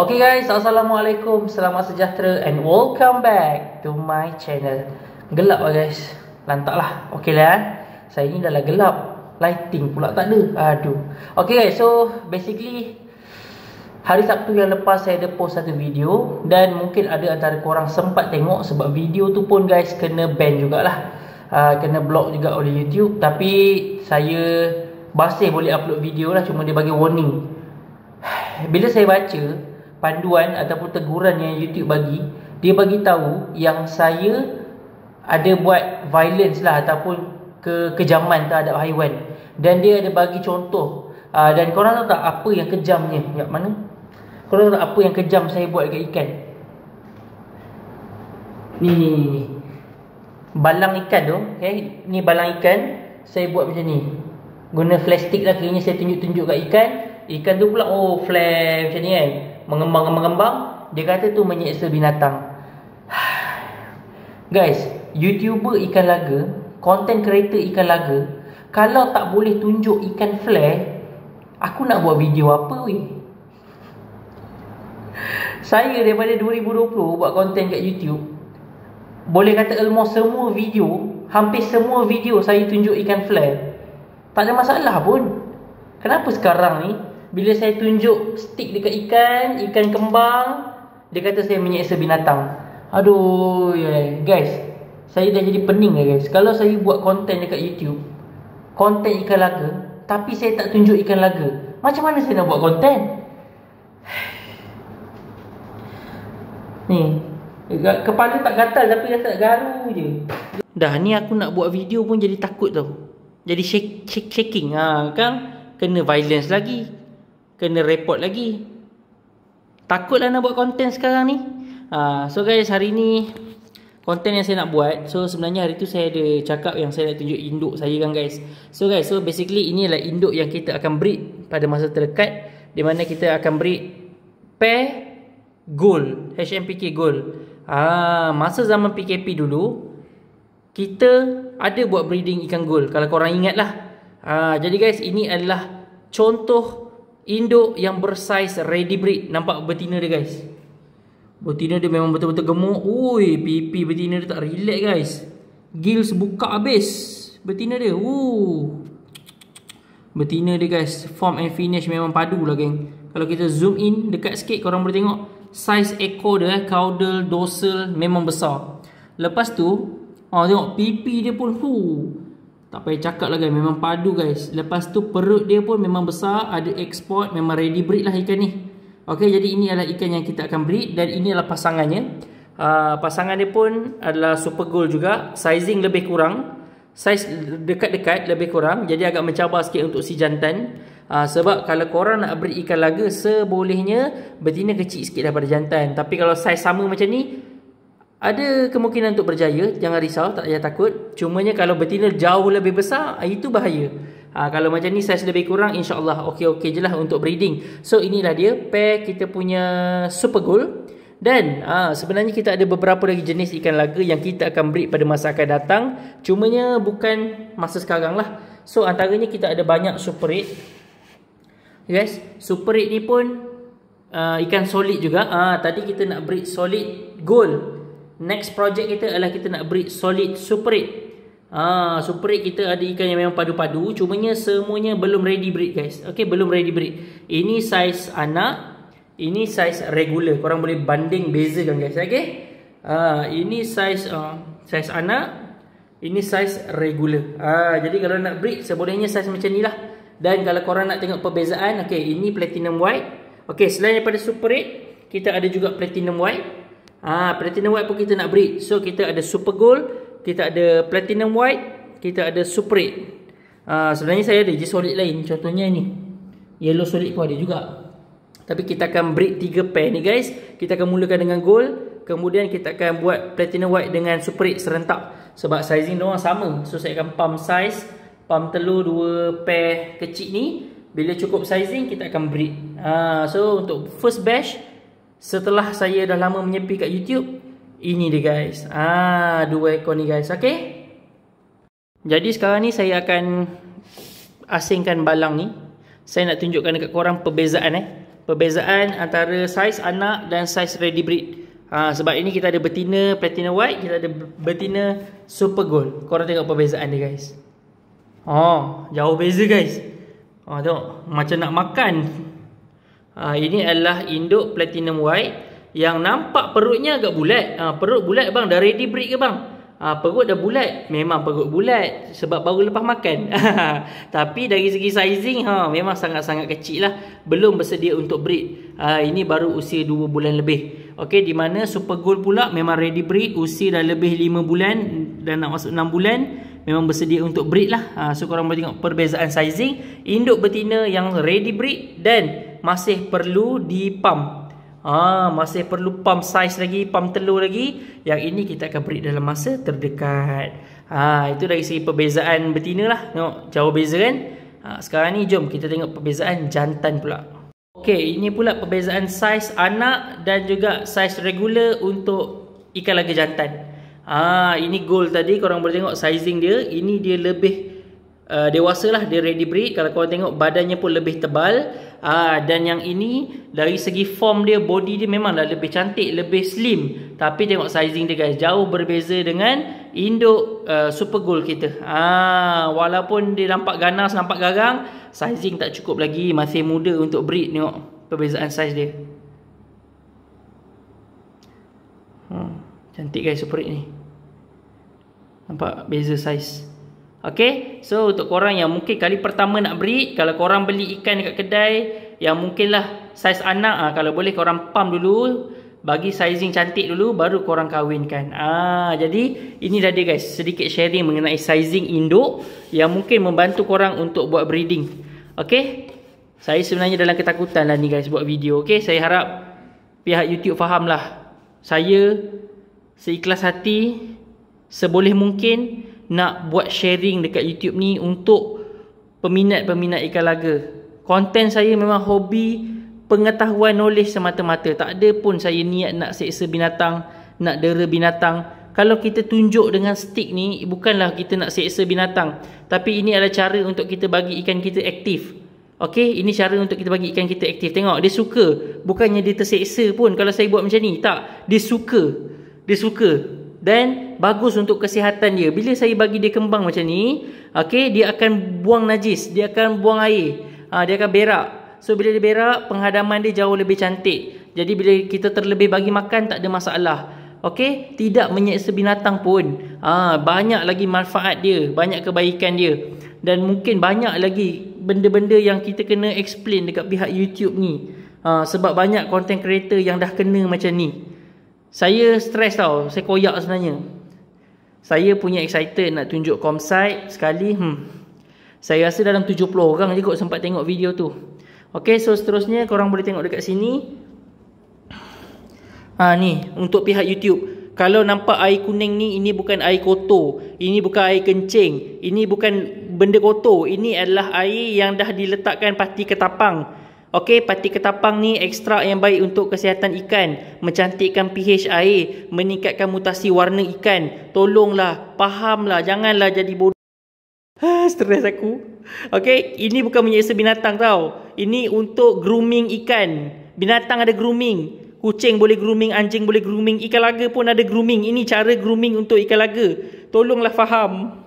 Okay guys, Assalamualaikum, selamat sejahtera and welcome back to my channel. Gelap lah guys, lantak lah. Okay lah, saya ni dah lah gelap, lighting pula tak ada. Aduh. Okay guys, so basically hari Sabtu yang lepas saya ada post satu video, dan mungkin ada antara korang sempat tengok, sebab video tu pun guys kena ban jugalah, kena block juga oleh YouTube. Tapi saya masih boleh upload video lah, cuma dia bagi warning. Bila saya baca panduan ataupun teguran yang YouTube bagi, dia bagi tahu yang saya ada buat violence lah ataupun kekejaman terhadap haiwan. Dan dia ada bagi contoh, dan korang tahu tak apa yang kejamnya? Kat mana? Korang tahu tak apa yang kejam saya buat dekat ikan? Ni balang ikan tu, okay? Ni balang ikan, saya buat macam ni, guna flash stick lah. Kira saya tunjuk-tunjuk kat ikan. Ikan tu pula, oh flare macam ni kan, mengembang. Dia kata tu menyeksa binatang. Guys, YouTuber ikan laga, content creator ikan laga, kalau tak boleh tunjuk ikan flare, aku nak buat video apa weh? Saya daripada 2020 buat content kat YouTube, boleh kata almost semua video, hampir semua video saya tunjuk ikan flare. Tak ada masalah pun. Kenapa sekarang ni bila saya tunjuk stick dekat ikan kembang, dia kata saya menyeksa binatang? Aduh guys, saya dah jadi pening lah guys. Kalau saya buat konten dekat YouTube, konten ikan laga, tapi saya tak tunjuk ikan laga, macam mana saya nak buat konten? Ni kepala tak gatal tapi dah tak garu je. Dah ni aku nak buat video pun jadi takut tau. Jadi shaking kan. Kena violence lagi, kena report lagi. Takutlah nak buat konten sekarang ni. So guys, hari ni konten yang saya nak buat, so sebenarnya hari tu saya ada cakap yang saya nak tunjuk induk saya kan guys. So guys, so basically ini adalah induk yang kita akan breed pada masa terdekat, di mana kita akan breed pair gold, HMPK gold. Masa zaman PKP dulu, kita ada buat breeding ikan gold, kalau korang ingat lah. Jadi guys, ini adalah contoh induk yang bersaiz ready breed. Nampak betina dia guys, betina dia memang betul-betul gemuk. Ui, pipi betina dia tak relax guys. Gills buka habis betina dia. Betina dia guys, form and finish memang padu lah geng. Kalau kita zoom in dekat sikit, korang boleh tengok saiz ekor dia, caudal, dorsal memang besar. Lepas tu tengok pipi dia pun tak payah cakap lah guys, memang padu guys. Lepas tu perut dia pun memang besar, ada export, memang ready breed lah ikan ni. Ok, jadi ini adalah ikan yang kita akan breed, dan ini adalah pasangannya. Pasangan dia pun adalah super gold juga, sizing lebih kurang, size dekat-dekat lebih kurang. Jadi agak mencabar sikit untuk si jantan. Sebab kalau korang nak breed ikan laga, sebolehnya betina kecil sikit daripada jantan. Tapi kalau size sama macam ni, ada kemungkinan untuk berjaya. Jangan risau, tak payah takut. Cumanya kalau betina jauh lebih besar, itu bahaya. Kalau macam ni saiz lebih kurang, insyaAllah okey-okey je lah untuk breeding. So inilah dia pair kita punya super gold. Dan sebenarnya kita ada beberapa lagi jenis ikan laga yang kita akan breed pada masa akan datang. Cumanya bukan masa sekarang lah. So antaranya kita ada banyak super red. Guys, super red ni pun ikan solid juga. Tadi kita nak breed solid gold. Next project kita adalah kita nak breed solid super red. Super red kita ada ikan yang memang padu-padu, cumanya semuanya belum ready breed guys. Okay, belum ready breed. Ini saiz anak, ini saiz regular. Korang boleh banding bezakan guys. Okay, ini saiz anak, ini saiz regular. Jadi kalau nak breed, sebolehnya saiz macam ni lah. Dan kalau korang nak tengok perbezaan, okay, ini platinum white. Okay, selain daripada super red, kita ada juga platinum white. Platinum white pun kita nak breed. So kita ada super gold, kita ada platinum white, kita ada super red. Sebenarnya saya ada je solid lain. Contohnya ni, yellow solid pun ada juga. Tapi kita akan breed 3 pair ni guys. Kita akan mulakan dengan gold, kemudian kita akan buat platinum white dengan super red serentak. Sebab sizing diorang sama. So saya akan pump size, pump telur 2 pair kecil ni. Bila cukup sizing, kita akan breed. So untuk first batch, setelah saya dah lama menyepi kat YouTube, ini dia guys. 2 ekor ni guys. Okay, jadi sekarang ni saya akan asingkan balang ni. Saya nak tunjukkan dekat korang perbezaan perbezaan antara saiz anak dan saiz ready breed. Sebab ini kita ada betina platinum white, kita ada betina super gold. Korang tengok perbezaan dia guys. Jauh beza guys. Tengok macam nak makan. Ini adalah induk platinum white yang nampak perutnya agak bulat. Perut bulat bang, dah ready breed ke bang? Perut dah bulat. Memang perut bulat sebab baru lepas makan. Tapi dari segi sizing memang sangat-sangat kecil lah. Belum bersedia untuk breed. Ini baru usia 2 bulan lebih. Okey, di mana super gold pula memang ready breed, usia dah lebih 5 bulan dan nak masuk 6 bulan, memang bersedia untuk breed lah. So korang boleh tengok perbezaan sizing induk betina yang ready breed dan masih perlu dipump. Masih perlu pump saiz lagi, pump telur lagi. Yang ini kita akan breed dalam masa terdekat. Itu dari segi perbezaan betina lah. Tengok jauh beza kan. Sekarang ni jom kita tengok perbezaan jantan pula. Okey, ini pula perbezaan saiz anak dan juga saiz regular untuk ikan laga jantan. Ini gold tadi, korang boleh tengok sizing dia. Ini dia lebih dewasa lah, dia ready breed. Kalau korang tengok badannya pun lebih tebal. Dan yang ini dari segi form dia, body dia memanglah lebih cantik, lebih slim. Tapi tengok sizing dia guys, jauh berbeza dengan induk super gold kita. Walaupun dia nampak ganas, nampak garang, sizing tak cukup lagi, masih muda untuk breed. Tengok perbezaan saiz dia. Cantik guys super ni. Nampak beza saiz. Okay, so untuk korang yang mungkin kali pertama nak breed, kalau korang beli ikan dekat kedai yang mungkinlah saiz anak, kalau boleh korang pump dulu, bagi sizing cantik dulu, baru korang kahwinkan. Jadi ini dah dia guys, sedikit sharing mengenai sizing induk yang mungkin membantu korang untuk buat breeding. Okay, saya sebenarnya dalam ketakutan lah ni guys buat video. Okay, saya harap pihak YouTube faham lah. Saya seikhlas hati, seboleh mungkin nak buat sharing dekat YouTube ni untuk peminat-peminat ikan laga. Konten saya memang hobi pengetahuan, knowledge semata-mata. Tak ada pun saya niat nak seksa binatang, nak dera binatang. Kalau kita tunjuk dengan stick ni, bukanlah kita nak seksa binatang, tapi ini adalah cara untuk kita bagi ikan kita aktif. Okey, ini cara untuk kita bagi ikan kita aktif. Tengok, dia suka. Bukannya dia terseksa pun kalau saya buat macam ni. Tak, dia suka. Dia suka. Dan bagus untuk kesihatan dia. Bila saya bagi dia kembang macam ni, okey, dia akan buang najis, dia akan buang air, dia akan berak. So bila dia berak, penghadaman dia jauh lebih cantik. Jadi bila kita terlebih bagi makan, tak ada masalah. Okey, tidak menyeksa binatang pun. Banyak lagi manfaat dia, banyak kebaikan dia. Dan mungkin banyak lagi benda-benda yang kita kena explain dekat pihak YouTube ni. Sebab banyak content creator yang dah kena macam ni. Saya stres tau, saya koyak sebenarnya. Saya punya excited nak tunjuk comsite sekali. Saya rasa dalam 70 orang je kot sempat tengok video tu. Ok, so seterusnya korang boleh tengok dekat sini. Ni untuk pihak YouTube. Kalau nampak air kuning ni, ini bukan air kotor, ini bukan air kencing, ini bukan benda kotor. Ini adalah air yang dah diletakkan pati ketapang. Okey, pati ketapang ni ekstrak yang baik untuk kesihatan ikan, mencantikkan pH air, meningkatkan mutasi warna ikan. Tolonglah, fahamlah, janganlah jadi bodoh. Stres aku. Okey, ini bukan menyeksa binatang tau. Ini untuk grooming ikan. Binatang ada grooming. Kucing boleh grooming, anjing boleh grooming, ikan laga pun ada grooming. Ini cara grooming untuk ikan laga. Tolonglah faham.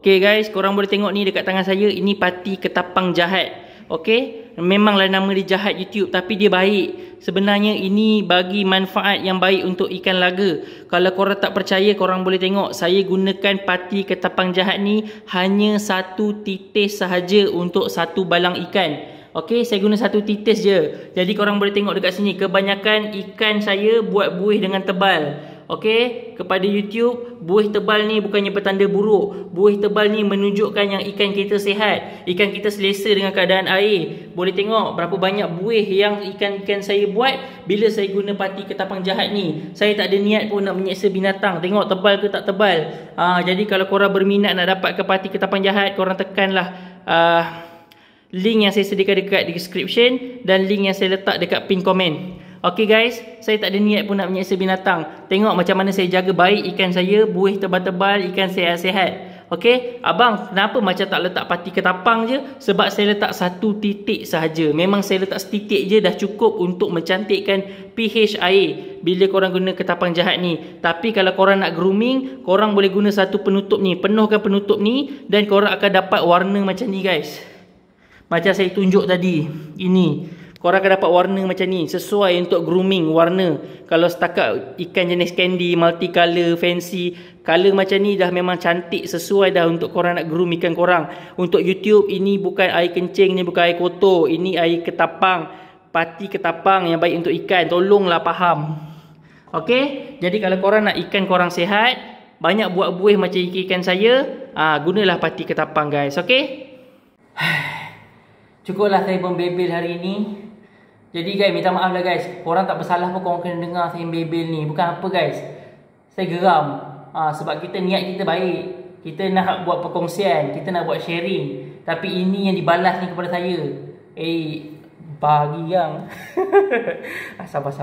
Okey guys, korang boleh tengok ni dekat tangan saya. Ini pati ketapang jahat. Okey, memanglah nama dia jahat YouTube, tapi dia baik. Sebenarnya ini bagi manfaat yang baik untuk ikan laga. Kalau korang tak percaya, korang boleh tengok. Saya gunakan pati ketapang jahat ni hanya 1 titis sahaja untuk 1 balang ikan. Okey, saya guna 1 titis je. Jadi korang boleh tengok dekat sini. Kebanyakan ikan saya buat buih dengan tebal. Okey, kepada YouTube, buih tebal ni bukannya petanda buruk. Buih tebal ni menunjukkan yang ikan kita sihat, ikan kita selesa dengan keadaan air. Boleh tengok berapa banyak buih yang ikan-ikan saya buat bila saya guna pati ketapang jahat ni. Saya tak ada niat pun nak menyeksa binatang. Tengok tebal ke tak tebal. Jadi kalau korang berminat nak dapat ke pati ketapang jahat, korang tekanlah link yang saya sediakan dekat description dan link yang saya letak dekat pin komen. Okey guys, saya tak ada niat pun nak menyeksa binatang. Tengok macam mana saya jaga baik ikan saya, buih tebal-tebal, ikan sihat-sihat. Okey, abang kenapa macam tak letak parti ketapang je? Sebab saya letak satu titik sahaja. Memang saya letak setitik je dah cukup untuk mencantikkan pH air bila korang guna ketapang jahat ni. Tapi kalau korang nak grooming, korang boleh guna satu penutup ni. Penuhkan penutup ni dan korang akan dapat warna macam ni guys. Macam saya tunjuk tadi. Ini. Korang akan dapat warna macam ni. Sesuai untuk grooming warna. Kalau setakat ikan jenis candy, multicolor, fancy, color macam ni dah memang cantik. Sesuai dah untuk korang nak groom ikan korang. Untuk YouTube, ini bukan air kencing, ni bukan air kotor. Ini air ketapang. Parti ketapang yang baik untuk ikan. Tolonglah faham. Okey? Jadi kalau korang nak ikan korang sihat, banyak buat buih macam ikan saya, gunalah parti ketapang guys. Okey? Cukuplah saya membebel hari ini. Jadi guys, minta maaf lah guys. Korang tak bersalah pun korang kena dengar saya bebel ni. Bukan apa guys. Saya geram. Sebab kita niat kita baik. Kita nak buat perkongsian. Kita nak buat sharing. Tapi ini yang dibalas ni kepada saya. Bagi yang sabar.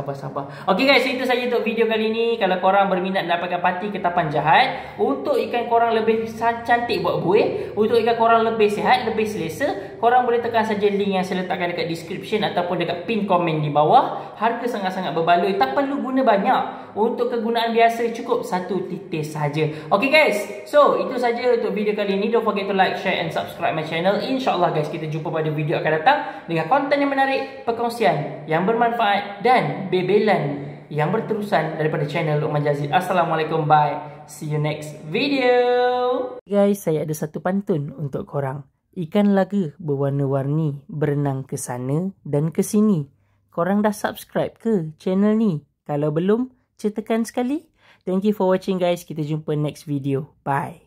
Okey guys, itu saja untuk video kali ni. Kalau korang berminat dapatkan parti ketapang jahat untuk ikan korang lebih cantik buat buih, untuk ikan korang lebih sihat, lebih selesa, korang boleh tekan saja link yang saya letakkan dekat description ataupun dekat pin komen di bawah. Harga sangat-sangat berbaloi, tak perlu guna banyak. Untuk kegunaan biasa cukup satu titis saja. Okey guys, so itu saja untuk video kali ni. Don't forget to like, share and subscribe my channel. InsyaAllah guys, kita jumpa pada video akan datang dengan konten yang menarik, perkongsian yang bermanfaat dan bebelan yang berterusan daripada channel Luqman Jazid. Assalamualaikum, bye. See you next video. Guys, saya ada satu pantun untuk korang. Ikan laga berwarna-warni berenang ke sana dan ke sini. Korang dah subscribe ke channel ni? Kalau belum, tekan sekali. Thank you for watching guys. Kita jumpa next video. Bye.